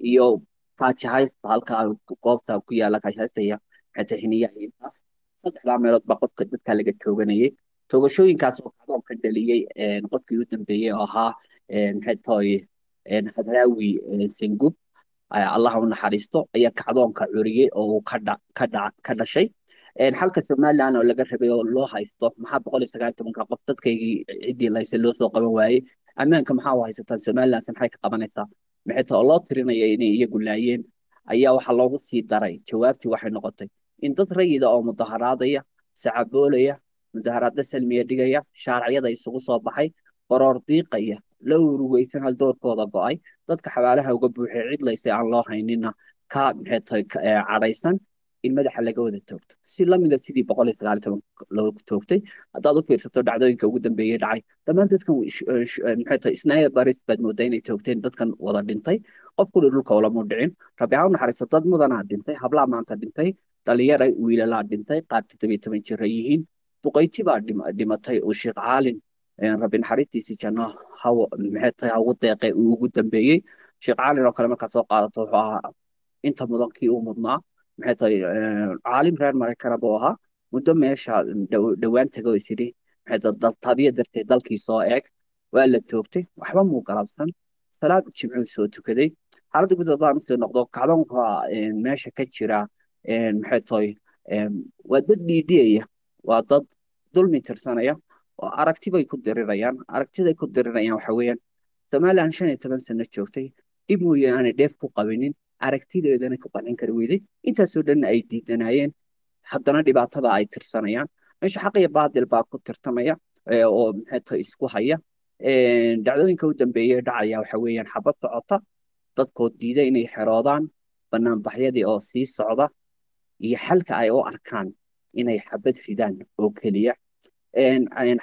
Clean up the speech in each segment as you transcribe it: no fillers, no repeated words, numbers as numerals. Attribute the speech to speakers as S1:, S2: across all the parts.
S1: iyo kaajahaysta halkaa goobta ku yaala kaajahaysta iyo xitaxiniyaha iyo intaas saddexdaa meelood baa qofka dadka laga tooganayay toogashooyinkaas oo kacdoon ka dhaliyey qofkii u dambeeyey oo ahaa maxay tahay hadraawi sengub allah u naxariisto ayaa kacdoonka curiyey oo uu ka dhashay xalka somaliland oo laga rabay oo loo haysto maxaa 119 qof dadkaygii ciddii layse loo soo qaban waayey ammaanka maxaa u haysataan somaliland se maxay ka qabanaysaa maxay ta oo loo tirinaya inay iyagu laayeen ayaa waxaa loogu sii daray jawaabtii waxay noqotay in dad rayida oo mudaharaadaya sacaboolaya mudaharaada salmiya dhigaya shaaracyada isugu soo baxay baroor diiqaya la urugeysan hal doorkooda go'ay dadka xabaalaha uga buuxay cid layse aan loo haynina ka maxay tahay cadhaysan in madaxa laga wada toogto si lamida sidii 119 loogu toogtay haddaad u fiirsato dhacdooyinka ugu dambeeyey dhacay dhammaan dadkan maxay tahay isnaaya baris baad moodaa inay toogteen dadkan wada dhintay qof kuli dhulka ulama dhicin rabbi ha u naxariisto dad mudanaa dhintay hablaa maanta dhintay dhalinyara wiilalaa dhintay qaar 17 jir ay yihiin duqayti baa dhimatay oo sheekh caalin rabbi naxariistiisii janno maxay tahay ha ugu deeqay uu ugu dambeeyey sheekh caalin oo kale markaad soo qaadato wuxuu ahaa inta mudankii uu mudnaa maxay tahay caalim reer maraykana buu ahaa muddo meesha dhowaan tago is yidhi maxay tahay daltabiya darteed dalkii soo eeg waa la toogtay waxba muu galabsan salaad jimcuu soo tukaday xaaladda guud haddaan usoo noqdo kacdoonka meesha ka jira maxay tahay waa dad dhiidhiyaya waa dad dulmi tirsanaya oo aragti bay ku dirirayaan aragtiday ku dirirayaan waxa weeyaan somaliland 15 sano joogtay dhib mooye aanay dheef ku qabinin aragtideedana ku qancin kari weyday intaasoo dhan ay diidanayeen haddana dhibaatada ay tirsanayaan meesha xaq iyo baadil baa ku tirtamaya oo maxay tahay isku haya dhacdooyinka u dambeeyay dhacaya waxa weeyaan xabad socota dadkood diida inay xeroodaan banaanbaxyadii oo sii socda iyo xalka ay u arkaan inay xabad ridaan oo keliya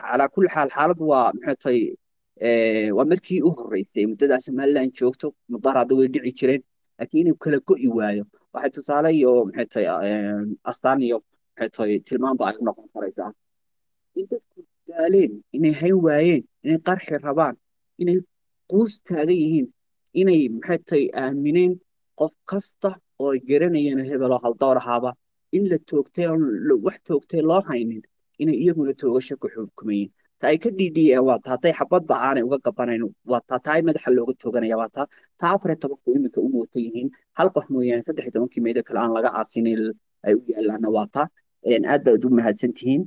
S1: calaa kulli xaal xaalad waa maxay tahay waa markii u horreysay muddadaas somaliland joogto mudaharaada way dhici jireen laakiin inuu kala go'i waayo waxay tusaale iyo maxay tahay astaan iyo maxay tahay tilmaanba ay u noqon karaysaa in dadku daaleen inay hayn waayeen inay qarxi rabaan inay quus taagan yihiin inay maxay tahay aamineen qof kasta oo ay garanayeen hebeloo haldoor ahaaba in la toogtay oon wax toogtay loo haynin inay iyaguna toogasho ku xukumayeen ta ay ka dhiidhiyeen waa taa tay xabadba aanay uga gabanayn waa taa taa ay madaxa looga tooganaya waa taa taa 14 iminka u mootan yihiin hal qof mooyaane 13 meedo kale aan laga aasinin ay u yaalaana waa taa aad baad u mahadsan tihiin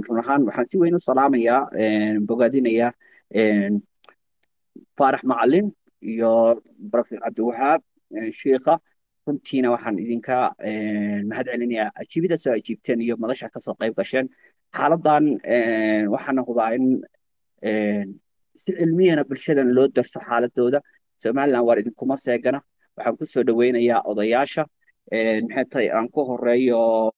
S1: run ahaan waxaan si weyn u salaamayaa bogaadinayaa faarax macalin iyo barofeer cabdiwahaab shiikha runtiina waxaan idinka mahad celinayaa ajiibida soo ajiibteen iyo madasha kasoo qayb gasheen xaaladan waxaana hubaa in si cilmiyana bulshadan loo darso xaaladooda somaliland waar idinkuma seegana waxaan kusoo dhaweynayaa odayaasha maxay tahay aan ku horeeyo